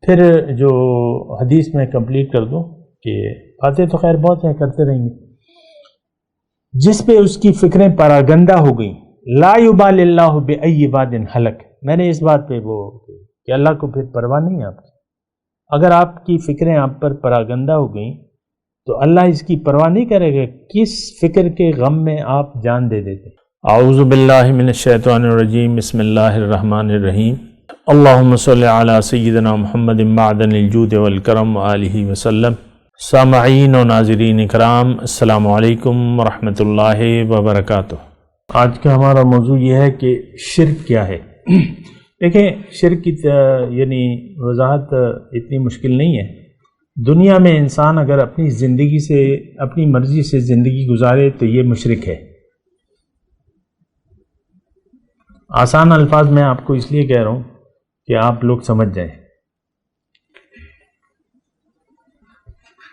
پھر جو حدیث میں کمپلیٹ کر دوں کہ باتیں تو خیر بہت ہیں، کرتے رہیں گے. جس پہ اس کی فکریں پراگندہ ہو گئیں، لا یبال اللہ بأی واد ہلک. میں نے اس بات پہ وہ کہ اللہ کو پھر پرواہ نہیں ہے آپ کی. اگر آپ کی فکریں آپ پر پراگندہ ہو گئیں تو اللہ اس کی پرواہ نہیں کرے گا کس فکر کے غم میں آپ جان دے دیتے. اعوذ باللہ من الشیطان الرجیم، بسم اللہ الرحمن الرحیم. اللہم صلی علی سیدنا محمد معدن الجود والکرم وآلہ وسلم. سامعین و ناظرین اکرام، السلام علیکم ورحمۃ اللہ وبرکاتہ. آج کا ہمارا موضوع یہ ہے کہ شرک کیا ہے. دیکھیں، شرک کی یعنی وضاحت اتنی مشکل نہیں ہے. دنیا میں انسان اگر اپنی زندگی سے اپنی مرضی سے زندگی گزارے تو یہ مشرک ہے. آسان الفاظ میں آپ کو اس لیے کہہ رہا ہوں کہ آپ لوگ سمجھ جائیں.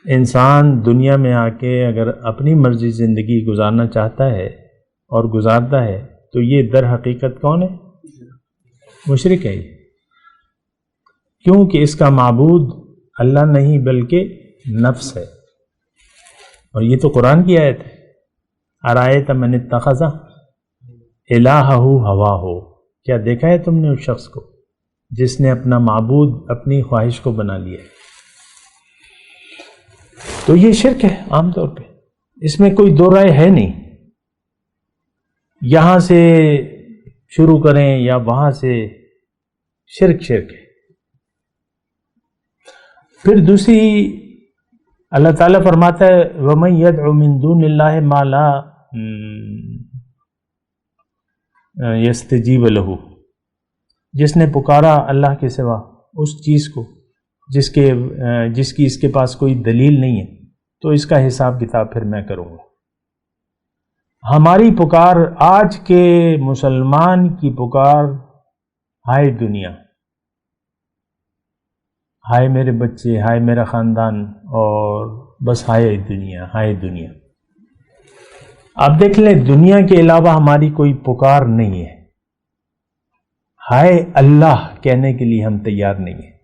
انسان دنیا میں آ کے اگر اپنی مرضی زندگی گزارنا چاہتا ہے اور گزارتا ہے تو یہ در حقیقت کون ہے؟ مشرک ہے. کیونکہ اس کا معبود اللہ نہیں بلکہ نفس ہے. اور یہ تو قرآن کی آیت ہے. ارایت من اتخذ الہہ ہواہ. کیا دیکھا ہے تم نے اس شخص کو جس نے اپنا معبود اپنی خواہش کو بنا لیا؟ تو یہ شرک ہے عام طور پہ، اس میں کوئی دو رائے ہے نہیں. یہاں سے شروع کریں یا وہاں سے، شرک ہے. پھر دوسری اللہ تعالیٰ فرماتا ہے وَمَن يَدْعُ مِن دُونِ اللَّهِ مَا لَا يَسْتَجِيبُ لَهُ. جس نے پکارا اللہ کے سوا اس چیز کو جس کی اس کے پاس کوئی دلیل نہیں ہے تو اس کا حساب کتاب پھر میں کروں گا. ہماری پکار، آج کے مسلمان کی پکار، ہائے دنیا، ہائے میرے بچے، ہائے میرا خاندان، اور بس ہائے دنیا، ہائے دنیا. آپ دیکھ لیں دنیا کے علاوہ ہماری کوئی پکار نہیں ہے. ہائے اللہ کہنے کے لیے ہم تیار نہیں ہیں.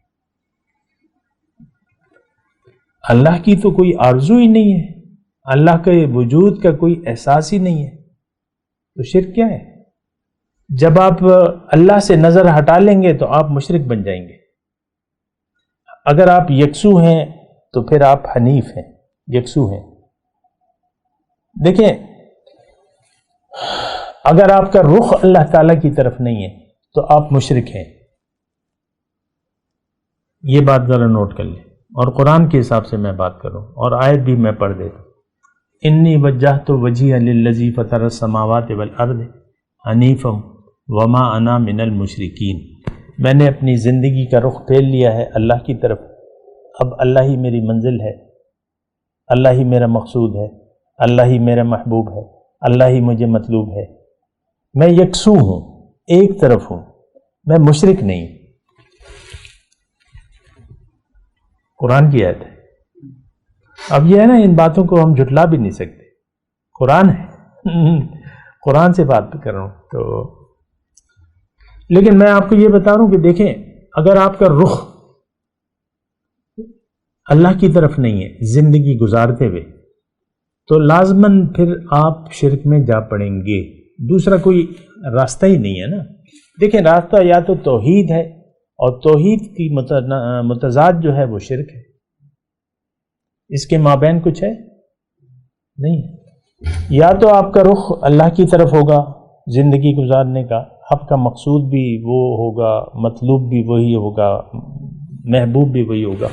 اللہ کی تو کوئی آرزو ہی نہیں ہے، اللہ کے وجود کا کوئی احساس ہی نہیں ہے. تو شرک کیا ہے؟ جب آپ اللہ سے نظر ہٹا لیں گے تو آپ مشرک بن جائیں گے. اگر آپ یکسو ہیں تو پھر آپ حنیف ہیں، یکسو ہیں. دیکھیں، اگر آپ کا رخ اللہ تعالیٰ کی طرف نہیں ہے تو آپ مشرک ہیں. یہ بات ذرا نوٹ کر لیں. اور قرآن کے حساب سے میں بات کروں اور آیت بھی میں پڑھ دیتا ہوں. انی وجہت وجہی للذی فطر السماوات والارض حنیفا وما انا من المشرکین. میں نے اپنی زندگی کا رخ پھیر لیا ہے اللہ کی طرف. اب اللہ ہی میری منزل ہے، اللہ ہی میرا مقصود ہے، اللہ ہی میرا محبوب ہے، اللہ ہی مجھے مطلوب ہے. میں یکسو ہوں، ایک طرف ہوں، میں مشرک نہیں. قرآن کی آیت ہے. اب یہ ہے نا، ان باتوں کو ہم جھٹلا بھی نہیں سکتے. قرآن ہے، قرآن سے بات کر رہا ہوں. تو لیکن میں آپ کو یہ بتا رہا ہوں کہ دیکھیں، اگر آپ کا رخ اللہ کی طرف نہیں ہے زندگی گزارتے ہوئے تو لازماً پھر آپ شرک میں جا پڑیں گے. دوسرا کوئی راستہ ہی نہیں ہے نا. دیکھیں، راستہ یا تو توحید ہے، اور توحید کی متضاد جو ہے وہ شرک ہے. اس کے مابین کچھ ہے نہیں. یا تو آپ کا رخ اللہ کی طرف ہوگا زندگی گزارنے کا، آپ کا مقصود بھی وہ ہوگا، مطلوب بھی وہی ہوگا، محبوب بھی وہی ہوگا.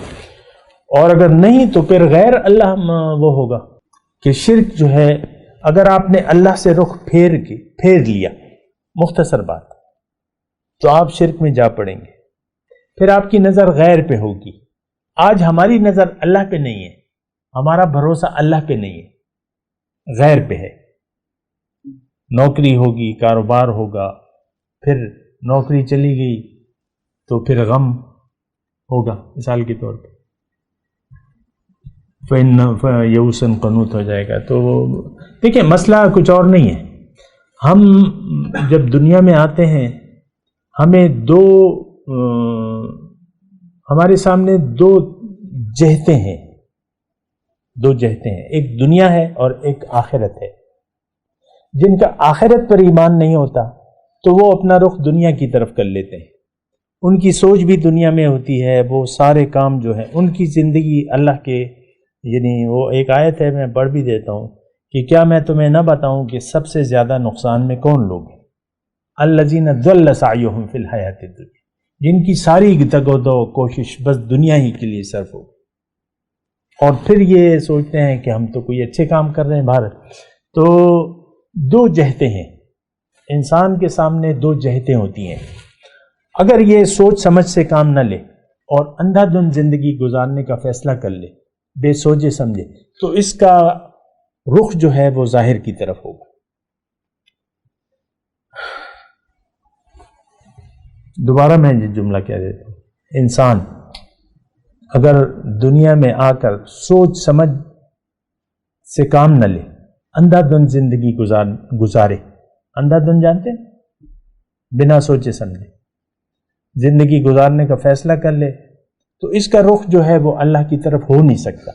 اور اگر نہیں تو پھر غیر اللہ وہ ہوگا. کہ شرک جو ہے، اگر آپ نے اللہ سے رخ پھیر لیا، مختصر بات، تو آپ شرک میں جا پڑیں گے. پھر آپ کی نظر غیر پہ ہوگی. آج ہماری نظر اللہ پہ نہیں ہے، ہمارا بھروسہ اللہ پہ نہیں ہے، غیر پہ ہے. نوکری ہوگی، کاروبار ہوگا، پھر نوکری چلی گئی تو پھر غم ہوگا مثال کے طور پہ. یوسن قنوط ہو جائے گا. تو دیکھیں، مسئلہ کچھ اور نہیں ہے. ہم جب دنیا میں آتے ہیں ہمیں دو ہمارے سامنے دو جہتیں ہیں، ایک دنیا ہے اور ایک آخرت ہے۔ جن کا آخرت پر ایمان نہیں ہوتا تو وہ اپنا رخ دنیا کی طرف کر لیتے ہیں، ان کی سوچ بھی دنیا میں ہوتی ہے، وہ سارے کام جو ہیں ان کی زندگی اللہ کے، یعنی وہ ایک آیت ہے میں پڑھ بھی دیتا ہوں کہ کیا میں تمہیں نہ بتاؤں کہ سب سے زیادہ نقصان میں کون لوگ ہیں؟ الذین ضل سعیہم فی الحیاۃ الدنیا، جن کی ساری دگ و دو کوشش بس دنیا ہی کے لیے صرف ہو، اور پھر یہ سوچتے ہیں کہ ہم تو کوئی اچھے کام کر رہے ہیں باہر۔ تو دو جہتیں ہیں، انسان کے سامنے دو جہتیں ہوتی ہیں، اگر یہ سوچ سمجھ سے کام نہ لے اور اندھا دھند زندگی گزارنے کا فیصلہ کر لے بے سوچے سمجھے، تو اس کا رخ جو ہے وہ ظاہر کی طرف ہوگا۔ دوبارہ میں یہ جملہ کہہ دیتا ہوں، انسان اگر دنیا میں آ کر سوچ سمجھ سے کام نہ لے، اندھا دھند زندگی گزارے، اندھا دھند جانتے ہیں، بنا سوچے سمجھے زندگی گزارنے کا فیصلہ کر لے، تو اس کا رخ جو ہے وہ اللہ کی طرف ہو نہیں سکتا۔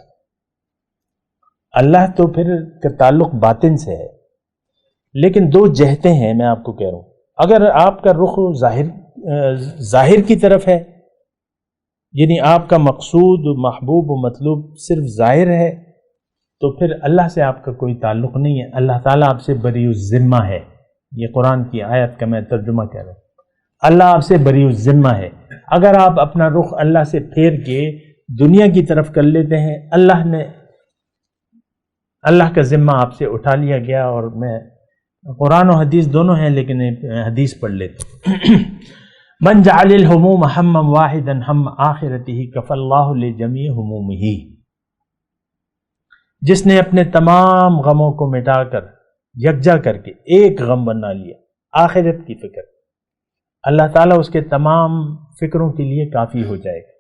اللہ تو پھر کا تعلق باطن سے ہے، لیکن دو جہتیں ہیں، میں آپ کو کہہ رہا ہوں، اگر آپ کا رخ ظاہر کی طرف ہے، یعنی آپ کا مقصود محبوب و مطلوب صرف ظاہر ہے، تو پھر اللہ سے آپ کا کوئی تعلق نہیں ہے، اللہ تعالیٰ آپ سے بری الذمہ ہے۔ یہ قرآن کی آیت کا میں ترجمہ کہہ رہا ہوں، اللہ آپ سے بری الذمہ ہے۔ اگر آپ اپنا رخ اللہ سے پھیر کے دنیا کی طرف کر لیتے ہیں، اللہ کا ذمہ آپ سے اٹھا لیا گیا۔ اور میں قرآن و حدیث دونوں ہیں، لیکن حدیث پڑھ لیتے ہیں۔ من جعل الہموم ہما واحدا ہم آخرتہ کفی اللہ لجمیع ہمومہ، جس نے اپنے تمام غموں کو مٹا کر یکجا کر کے ایک غم بنا لیا، آخرت کی فکر، اللہ تعالیٰ اس کے تمام فکروں کے لیے کافی ہو جائے گا۔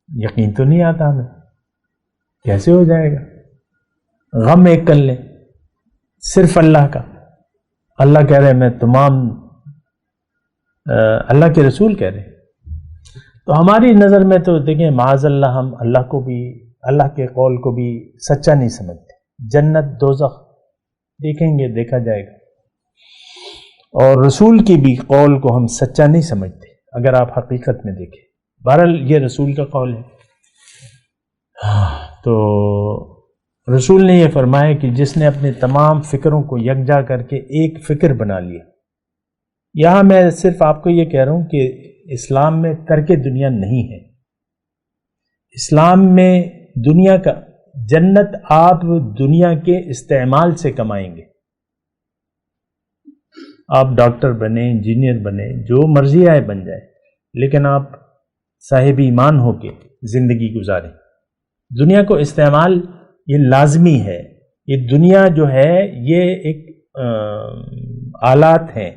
یقین تو نہیں آتا ہمیں، کیسے ہو جائے گا؟ غم ایک کر لیں صرف اللہ کا، اللہ کہہ رہے ہیں میں تمام، اللہ کے رسول کہہ رہے ہیں، تو ہماری نظر میں تو دیکھیں معاذ اللہ، ہم اللہ کو بھی، اللہ کے قول کو بھی سچا نہیں سمجھتے۔ جنت دوزخ دیکھیں گے، دیکھا جائے گا، اور رسول کی بھی قول کو ہم سچا نہیں سمجھتے اگر آپ حقیقت میں دیکھیں۔ بہرحال یہ رسول کا قول ہے، تو رسول نے یہ فرمایا کہ جس نے اپنے تمام فکروں کو یکجا کر کے ایک فکر بنا لیا۔ یہاں میں صرف آپ کو یہ کہہ رہا ہوں کہ اسلام میں ترک دنیا نہیں ہے، اسلام میں دنیا کا، جنت آپ دنیا کے استعمال سے کمائیں گے، آپ ڈاکٹر بنے، انجینئر بنے، جو مرضی آئے بن جائے، لیکن آپ صاحب ایمان ہو کے زندگی گزاریں۔ دنیا کو استعمال یہ لازمی ہے، یہ دنیا جو ہے یہ ایک آلات ہیں،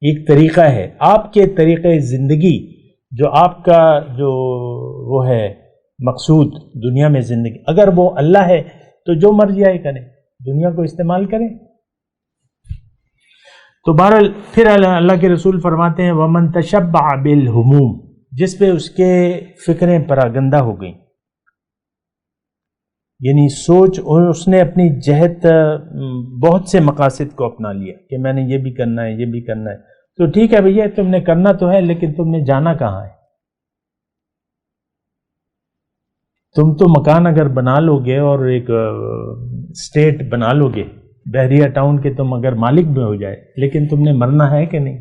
ایک طریقہ ہے، آپ کے طریقے زندگی جو آپ کا جو وہ ہے مقصود دنیا میں زندگی، اگر وہ اللہ ہے تو جو مرضی آئے کریں، دنیا کو استعمال کریں۔ تو بہرحال پھر اللہ کے رسول فرماتے ہیں وَمَن تَشَبَّعَ بِالْهُمُومِ، جس پہ اس کے فکریں پراگندہ ہو گئیں، یعنی سوچ، اور اس نے اپنی جہت بہت سے مقاصد کو اپنا لیا کہ میں نے یہ بھی کرنا ہے، یہ بھی کرنا ہے، تو ٹھیک ہے بھیا تم نے کرنا تو ہے، لیکن تم نے جانا کہاں ہے؟ تم تو مکان اگر بنا لو گے اور ایک اسٹیٹ بنا لو گے، بحریہ ٹاؤن کے تم اگر مالک بھی ہو جائے، لیکن تم نے مرنا ہے کہ نہیں؟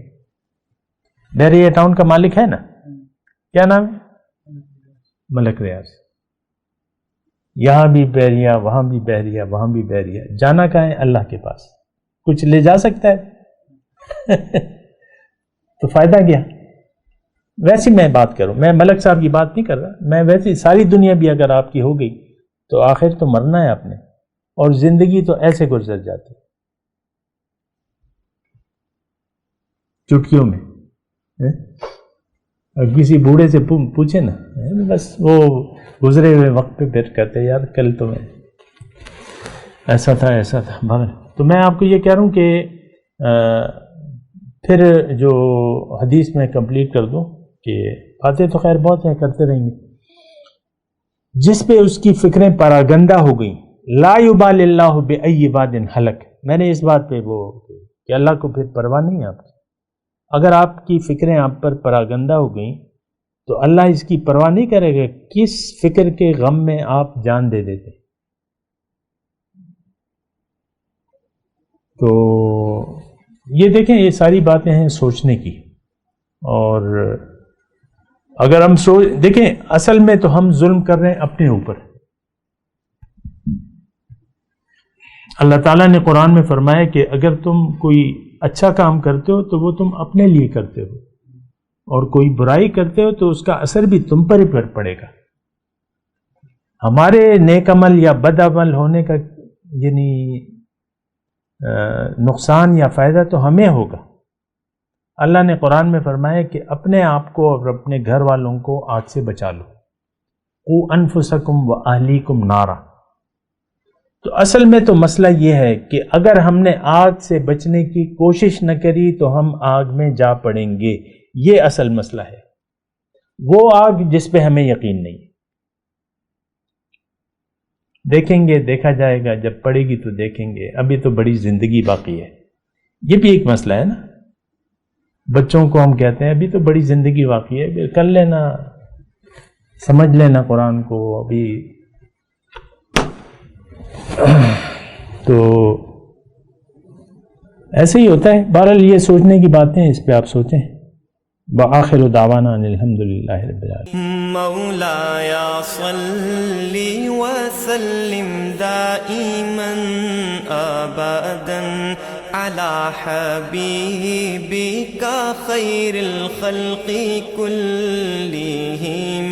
بحریہ ٹاؤن کا مالک ہے نا، کیا نام ہے؟ ملک ریاض۔ یہاں بھی بحریہ، وہاں بھی بحریہ، وہاں بھی بحریہ، جانا کہاں ہے؟ اللہ کے پاس۔ کچھ لے جا سکتا ہے تو فائدہ کیا؟ ویسی میں بات کروں، میں ملک صاحب کی بات نہیں کر رہا، میں ویسی ساری دنیا بھی اگر آپ کی ہو گئی تو آخر تو مرنا ہے آپ نے، اور زندگی تو ایسے گزر جاتی چٹکیوں میں۔ اور کسی بوڑھے سے پوچھے نا، بس وہ گزرے ہوئے وقت پہ پھر کہتے یار کل تو میں ایسا تھا ایسا تھا۔ تو میں آپ کو یہ کہہ رہا ہوں کہ پھر جو حدیث میں کمپلیٹ کر دوں کہ باتیں تو خیر بہت ہیں، کرتے رہیں گے. جس پہ اس کی فکریں پراگندہ ہو گئیں، لا یبال اللہ بأی واد ہلک. میں نے اس بات پہ وہ کہ اللہ کو پھر پرواہ نہیں ہے آپ کی. اگر آپ کی فکریں آپ پر پراگندہ ہو گئیں تو اللہ اس کی پرواہ نہیں کرے گا کس فکر کے غم میں آپ جان دے دیتے. تو یہ دیکھیں، یہ ساری باتیں ہیں سوچنے کی. اور اگر ہم دیکھیں، اصل میں تو ہم ظلم کر رہے ہیں اپنے اوپر. اللہ تعالیٰ نے قرآن میں فرمایا کہ اگر تم کوئی اچھا کام کرتے ہو تو وہ تم اپنے لیے کرتے ہو، اور کوئی برائی کرتے ہو تو اس کا اثر بھی تم پر ہی پڑے گا. ہمارے نیک عمل یا بد عمل ہونے کا یعنی نقصان یا فائدہ تو ہمیں ہوگا. اللہ نے قرآن میں فرمایا کہ اپنے آپ کو اور اپنے گھر والوں کو آگ سے بچا لو. قوا انفسکم واہلیکم نارا. تو اصل میں تو مسئلہ یہ ہے کہ اگر ہم نے آگ سے بچنے کی کوشش نہ کری تو ہم آگ میں جا پڑیں گے. یہ اصل مسئلہ ہے، وہ آگ جس پہ ہمیں یقین نہیں. دیکھیں گے، دیکھا جائے گا، جب پڑے گی تو دیکھیں گے. ابھی تو بڑی زندگی باقی ہے. یہ بھی ایک مسئلہ ہے نا. بچوں کو ہم کہتے ہیں ابھی تو بڑی زندگی باقی ہے، کر لینا، سمجھ لینا قرآن کو ابھی. تو ایسے ہی ہوتا ہے. بہرحال یہ سوچنے کی باتیں ہیں، اس پہ آپ سوچیں. وآخر دعوانا ان الحمدللہ رب العالمین. مولاي صل وسلم دائما ابدا على حبيبك خير الخلق كلهم